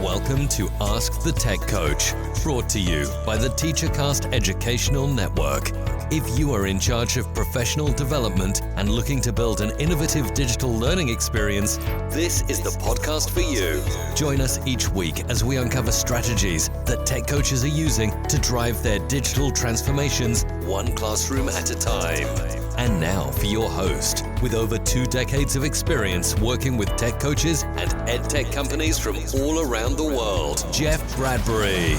Welcome to Ask the Tech Coach, brought to you by the TeacherCast Educational Network. If you are in charge of professional development and looking to build an innovative digital learning experience, this is the podcast for you. Join us each week as we uncover strategies that tech coaches are using to drive their digital transformations one classroom at a time. And now for your host, with over 2 decades of experience working with tech coaches and EdTech companies from all around the world, Jeff Bradbury.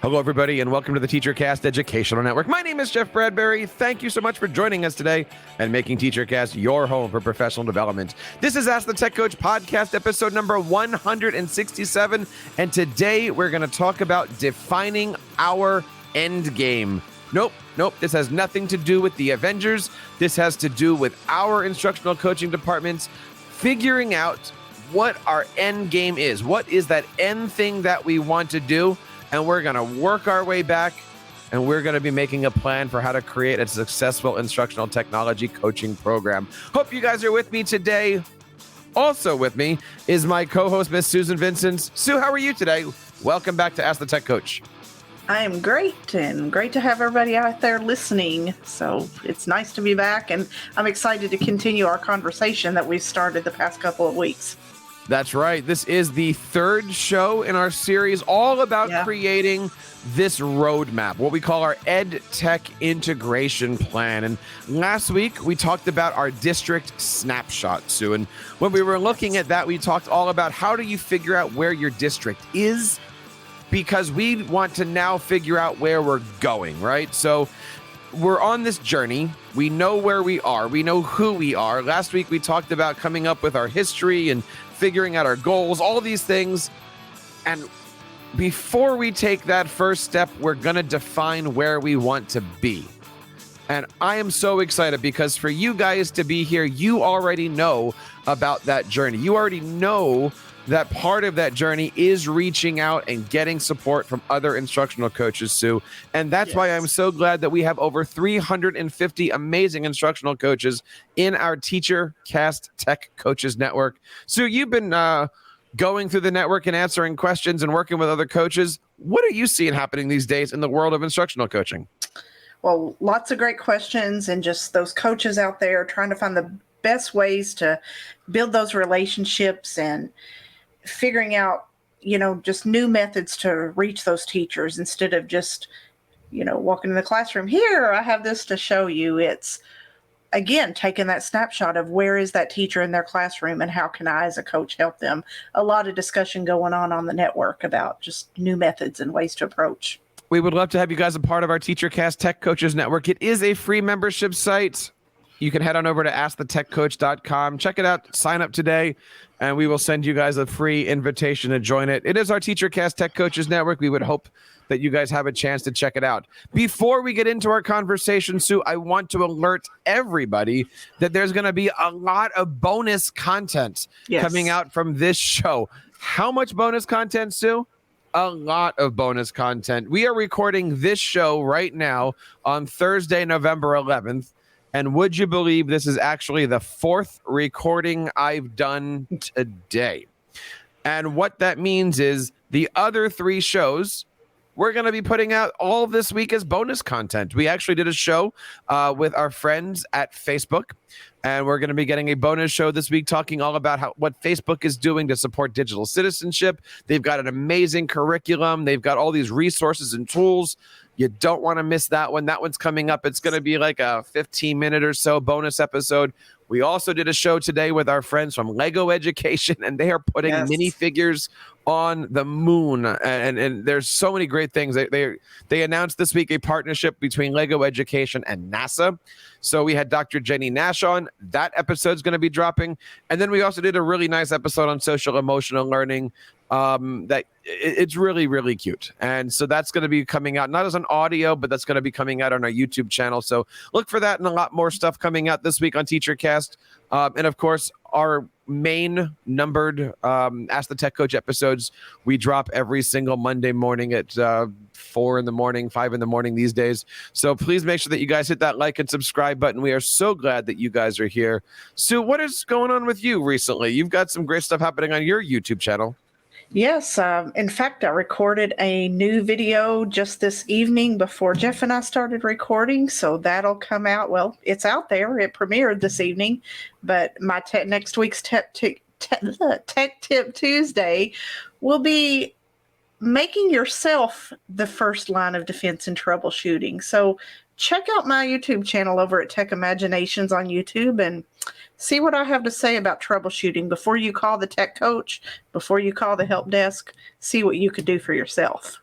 Hello, everybody, and welcome to the TeacherCast Educational Network. My name is Jeff Bradbury. Thank you so much for joining us today and making TeacherCast your home for professional development. This is Ask the Tech Coach podcast, episode number 167, and today we're going to talk about defining our end game. Nope. This has nothing to do with the Avengers. This has to do with our instructional coaching departments figuring out what our end game is. What is that end thing that we want to do? And we're going to work our way back, and we're going to be making a plan for how to create a successful instructional technology coaching program. Hope you guys are with me today. Also with me is my co-host, Miss Susan Vincent. Sue, how are you today? Welcome back to Ask the Tech Coach. I am great, and great to have everybody out there listening. So it's nice to be back, and I'm excited to continue our conversation that we've started the past couple of weeks. That's right. This is the third show in our series all about creating this roadmap, what we call our EdTech integration plan. And last week, we talked about our District Snapshot, Sue. And when we were looking at that, we talked all about how do you figure out where your district is, because we want to now figure out where we're going, right? So we're on this journey. We know where we are. We know who we are. Last week, we talked about coming up with our history and figuring out our goals, all these things. And before we take that first step, we're going to define where we want to be. And I am so excited because for you guys to be here, you already know about that journey. You already know that part of that journey is reaching out and getting support from other instructional coaches, Sue. And that's why I'm so glad that we have over 350 amazing instructional coaches in our TeacherCast Tech Coaches Network. Sue, you've been going through the network and answering questions and working with other coaches. What are you seeing happening these days in the world of instructional coaching? Well, lots of great questions, and just those coaches out there trying to find the best ways to build those relationships and figuring out, just new methods to reach those teachers instead of just, walking in the classroom. Here, I have this to show you. It's, again, taking that snapshot of where is that teacher in their classroom and how can I as a coach help them. A lot of discussion going on the network about just new methods and ways to approach. We would love to have you guys a part of our TeacherCast Tech Coaches Network. It is a free membership site. You can head on over to askthetechcoach.com. Check it out. Sign up today, and we will send you guys a free invitation to join it. It is our TeacherCast Tech Coaches Network. We would hope that you guys have a chance to check it out. Before we get into our conversation, Sue, I want to alert everybody that there's going to be a lot of bonus content coming out from this show. How much bonus content, Sue? A lot of bonus content. We are recording this show right now on Thursday, November 11th. And would you believe this is actually the 4th recording I've done today? And what that means is the other 3 shows we're going to be putting out all this week as bonus content. We actually did a show with our friends at Facebook, and we're going to be getting a bonus show this week talking all about what Facebook is doing to support digital citizenship. They've got an amazing curriculum. They've got all these resources and tools. You don't want to miss that one. That one's coming up. It's going to be like a 15-minute or so bonus episode. We also did a show today with our friends from Lego Education, and they are putting minifigures on the moon. And there's so many great things. They announced this week a partnership between Lego Education and NASA. So we had Dr. Jenny Nash on. That episode's going to be dropping. And then we also did a really nice episode on social emotional learning. It's really, really cute. And so that's going to be coming out, not as an audio, but that's going to be coming out on our YouTube channel. So look for that and a lot more stuff coming out this week on TeacherCast. And of course, our main numbered Ask the Tech Coach episodes, we drop every single Monday morning at 4 in the morning, 5 in the morning these days. So please make sure that you guys hit that like and subscribe button. We are so glad that you guys are here. Sue, what is going on with you recently? You've got some great stuff happening on your YouTube channel. Yes. In fact, I recorded a new video just this evening before Jeff and I started recording. So that'll come out. Well, it's out there. It premiered this evening. But my next week's Tech Tip Tuesday will be making yourself the first line of defense in troubleshooting. So check out my YouTube channel over at Tech Imaginations on YouTube and see what I have to say about troubleshooting. Before you call the tech coach, before you call the help desk, see what you could do for yourself.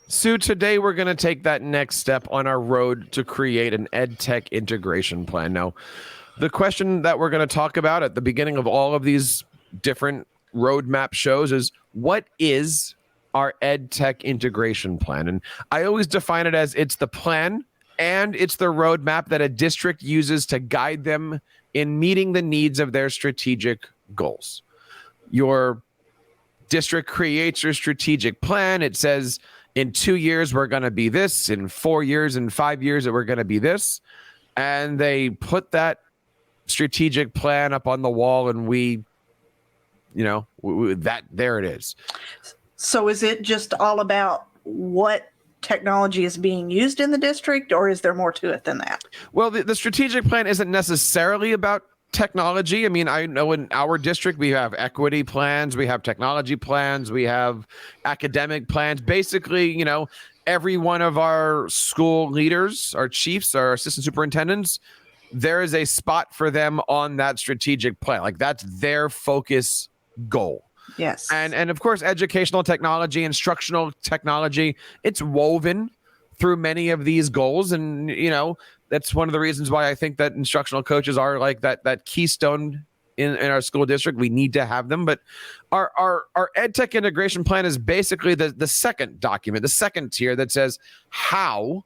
Sue, today we're going to take that next step on our road to create an EdTech integration plan. Now, the question that we're going to talk about at the beginning of all of these different roadmap shows is, what is our EdTech integration plan? And I always define it as it's the plan and it's the roadmap that a district uses to guide them in meeting the needs of their strategic goals. Your district creates your strategic plan. It says in 2 years, we're going to be this. In 4 years and 5 years, that we're going to be this. And they put that strategic plan up on the wall and there it is. So is it just all about what technology is being used in the district, or is there more to it than that? Well, the strategic plan isn't necessarily about technology. I mean, I know in our district, we have equity plans, we have technology plans, we have academic plans. Basically, every one of our school leaders, our chiefs, our assistant superintendents, there is a spot for them on that strategic plan. Like, that's their focus goal. Yes. And of course, educational technology, instructional technology, it's woven through many of these goals. And, that's one of the reasons why I think that instructional coaches are like that keystone in our school district. We need to have them. But our EdTech integration plan is basically the second document, the second tier that says, how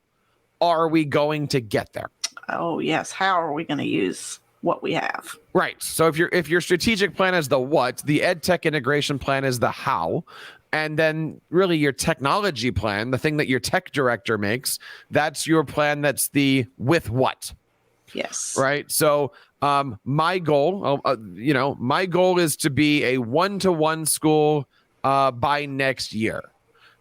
are we going to get there? Oh, yes. How are we going to use what we have? Right. So if your strategic plan is the what, the EdTech integration plan is the how, and then really your technology plan, the thing that your tech director makes, that's your plan. That's the with what. Yes. Right. So my goal, my goal is to be a 1-to-1 school by next year.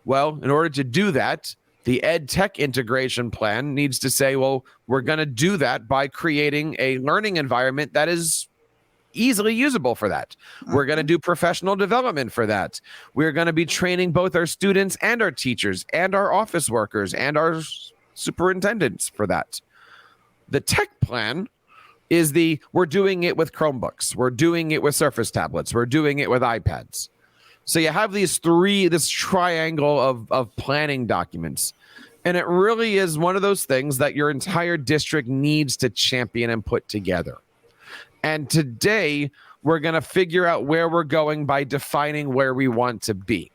Well, in order to do that, the EdTech integration plan needs to say, well, we're going to do that by creating a learning environment that is easily usable for that. We're going to do professional development for that. We're going to be training both our students and our teachers and our office workers and our superintendents for that. The tech plan is we're doing it with Chromebooks. We're doing it with Surface tablets. We're doing it with iPads. So you have this triangle of planning documents. And it really is one of those things that your entire district needs to champion and put together. And today, we're going to figure out where we're going by defining where we want to be.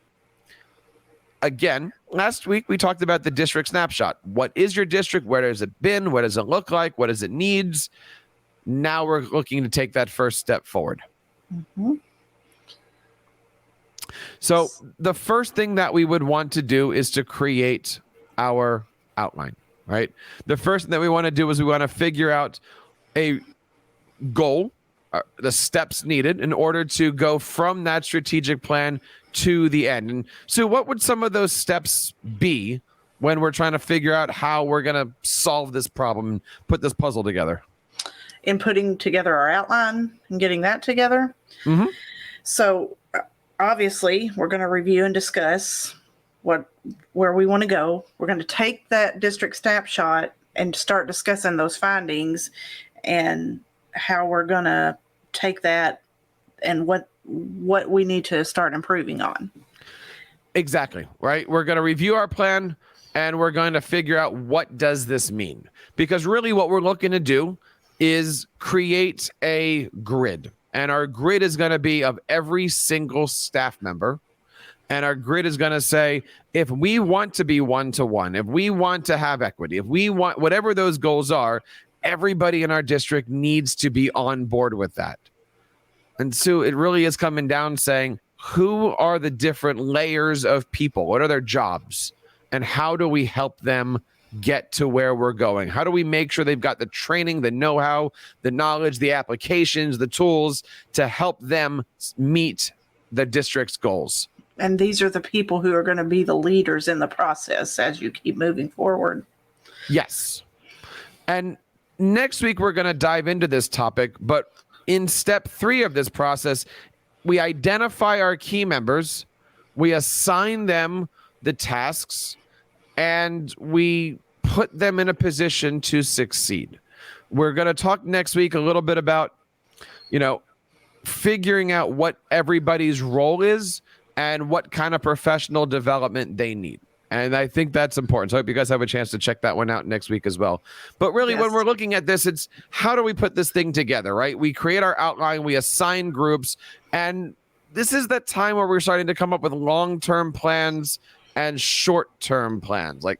Again, last week, we talked about the District Snapshot. What is your district? Where has it been? What does it look like? What does it needs? Now we're looking to take that first step forward. Mm-hmm. So the first thing that we would want to do is to create our outline, right? The first thing that we want to do is we want to figure out a goal, the steps needed in order to go from that strategic plan to the end. And so what would some of those steps be when we're trying to figure out how we're going to solve this problem and put this puzzle together? In putting together our outline and getting that together. Mm-hmm. So obviously, we're going to review and discuss where we want to go. We're going to take that district snapshot and start discussing those findings and how we're going to take that and what we need to start improving on. Exactly, right? We're going to review our plan and we're going to figure out what does this mean? Because really what we're looking to do is create a grid. And our grid is going to be of every single staff member And our grid is going to say, if we want to be one-to-one, if we want to have equity, if we want whatever those goals are, everybody in our district needs to be on board with that. And so it really is coming down saying, who are the different layers of people? What are their jobs? And how do we help them get to where we're going? How do we make sure they've got the training, the know-how, the knowledge, the applications, the tools to help them meet the district's goals? And these are the people who are going to be the leaders in the process as you keep moving forward. Yes. And next week, we're going to dive into this topic, but in step 3 of this process, we identify our key members, we assign them the tasks, and we put them in a position to succeed. We're going to talk next week a little bit about, figuring out what everybody's role is and what kind of professional development they need. And I think that's important. So I hope you guys have a chance to check that one out next week as well. But really, when we're looking at this, it's how do we put this thing together, right? We create our outline, we assign groups, and this is that time where we're starting to come up with long-term plans and short-term plans. Like,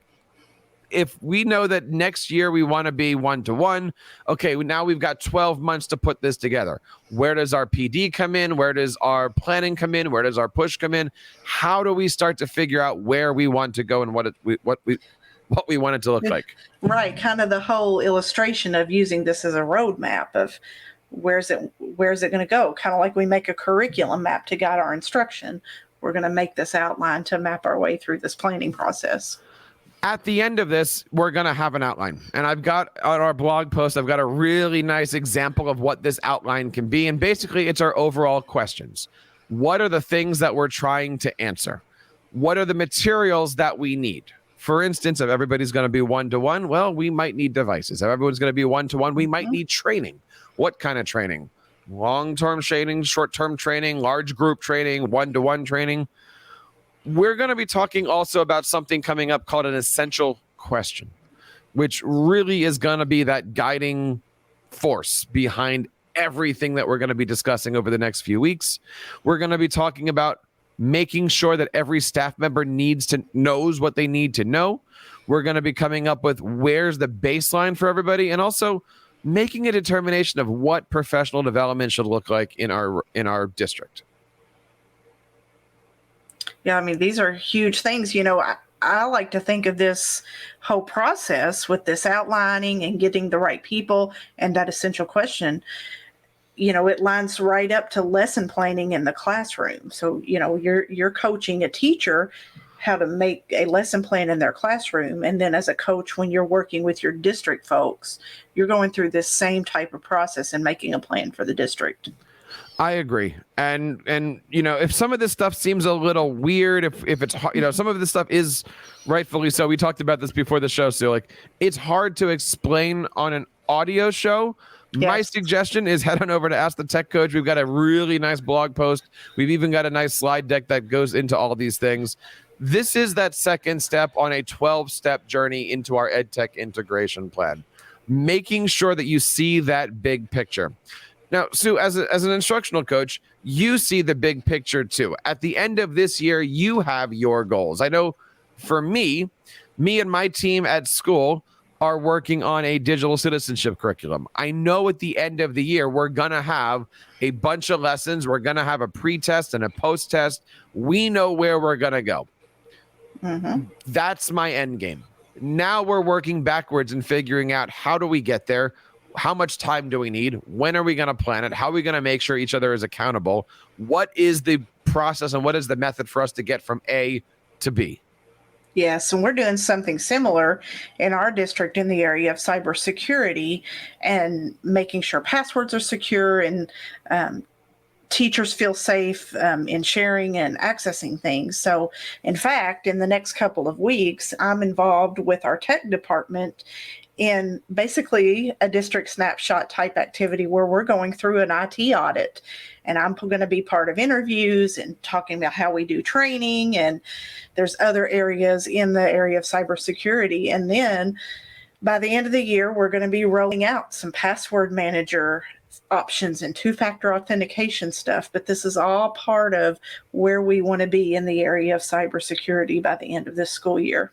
if we know that next year we want to be one-to-one, okay, now we've got 12 months to put this together. Where does our PD come in? Where does our planning come in? Where does our push come in? How do we start to figure out where we want to go and what we want it to look like? Right, kind of the whole illustration of using this as a roadmap of where's it going to go? Kind of like we make a curriculum map to guide our instruction. We're going to make this outline to map our way through this planning process. At the end of this, we're going to have an outline. And I've got on our blog post, I've got a really nice example of what this outline can be. And basically, it's our overall questions. What are the things that we're trying to answer? What are the materials that we need? For instance, if everybody's going to be one-to-one, well, we might need devices. If everyone's going to be one-to-one, we might need training. What kind of training? Long-term training, short-term training, large group training, one-to-one training. We're going to be talking also about something coming up called an essential question, which really is going to be that guiding force behind everything that we're going to be discussing over the next few weeks. We're going to be talking about making sure that every staff member knows what they need to know. We're going to be coming up with where's the baseline for everybody, and also making a determination of what professional development should look like in our district. Yeah, I mean, these are huge things. I like to think of this whole process with this outlining and getting the right people and that essential question. It lines right up to lesson planning in the classroom. So, you're coaching a teacher how to make a lesson plan in their classroom. And then as a coach, when you're working with your district folks, you're going through this same type of process and making a plan for the district. I agree. And if some of this stuff seems a little weird, if it's, some of this stuff is rightfully so. We talked about this before the show. So it's hard to explain on an audio show. Yes. My suggestion is head on over to Ask the Tech Coach. We've got a really nice blog post. We've even got a nice slide deck that goes into all these things. This is that second step on a 12-step journey into our EdTech integration plan, making sure that you see that big picture. Now, Sue, as an instructional coach, you see the big picture too. At the end of this year, you have your goals. I know for me and my team at school are working on a digital citizenship curriculum. I know at the end of the year, we're going to have a bunch of lessons. We're going to have a pre-test and a post-test. We know where we're going to go. Mm-hmm. That's my end game. Now we're working backwards and figuring out how do we get there? How much time do we need? When are we going to plan it? How are we going to make sure each other is accountable? What is the process and what is the method for us to get from A to B? Yes, and we're doing something similar in our district in the area of cybersecurity and making sure passwords are secure and teachers feel safe in sharing and accessing things. So, in fact, in the next couple of weeks, I'm involved with our tech department in basically a district snapshot type activity where we're going through an IT audit. And I'm going to be part of interviews and talking about how we do training. And there's other areas in the area of cybersecurity. And then by the end of the year, we're going to be rolling out some password manager options and two-factor authentication stuff, but this is all part of where we want to be in the area of cybersecurity by the end of this school year.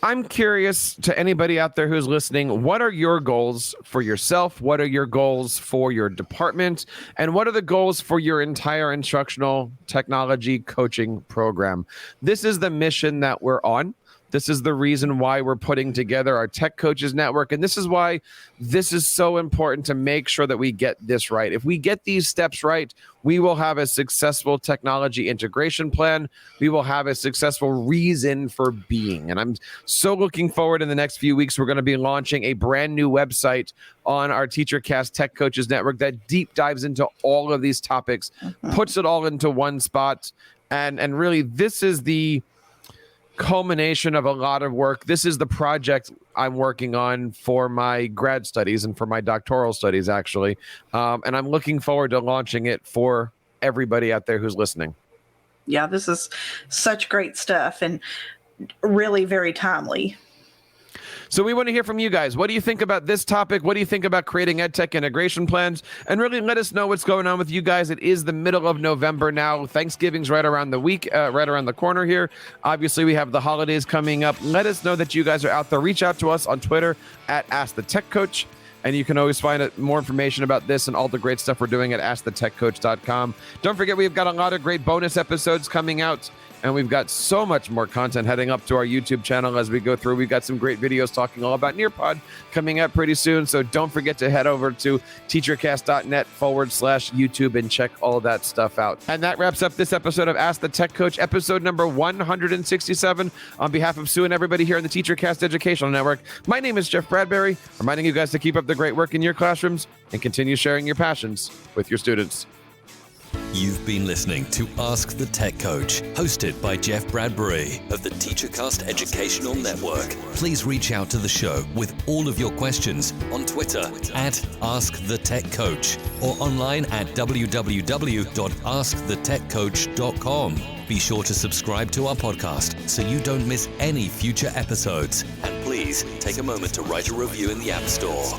I'm curious to anybody out there who's listening, what are your goals for yourself? What are your goals for your department? And what are the goals for your entire instructional technology coaching program? This is the mission that we're on. This is the reason why we're putting together our Tech Coaches Network. And this is why this is so important to make sure that we get this right. If we get these steps right, we will have a successful technology integration plan. We will have a successful reason for being. And I'm so looking forward in the next few weeks, we're going to be launching a brand new website on our TeacherCast Tech Coaches Network that deep dives into all of these topics, puts it all into one spot. And really, this is the culmination of a lot of work. This is the project I'm working on for my grad studies and for my doctoral studies, actually. And I'm looking forward to launching it for everybody out there who's listening. Yeah, this is such great stuff and really very timely. So we want to hear from you guys. What do you think about this topic? What do you think about creating EdTech integration plans? And really let us know what's going on with you guys. It is the middle of November now. Thanksgiving's right around the week, right around the corner here. Obviously, we have the holidays coming up. Let us know that you guys are out there. Reach out to us on Twitter at AskTheTechCoach. And you can always find more information about this and all the great stuff we're doing at AskTheTechCoach.com. Don't forget, we've got a lot of great bonus episodes coming out. And we've got so much more content heading up to our YouTube channel as we go through. We've got some great videos talking all about Nearpod coming up pretty soon. So don't forget to head over to teachercast.net/YouTube and check all of that stuff out. And that wraps up this episode of Ask the Tech Coach, episode number 167. On behalf of Sue and everybody here on the TeacherCast Educational Network, my name is Jeff Bradbury, reminding you guys to keep up the great work in your classrooms and continue sharing your passions with your students. You've been listening to Ask the Tech Coach, hosted by Jeff Bradbury of the TeacherCast Educational Network. Please reach out to the show with all of your questions on Twitter at AskTheTechCoach or online at www.askthetechcoach.com. Be sure to subscribe to our podcast so you don't miss any future episodes. And please take a moment to write a review in the App Store.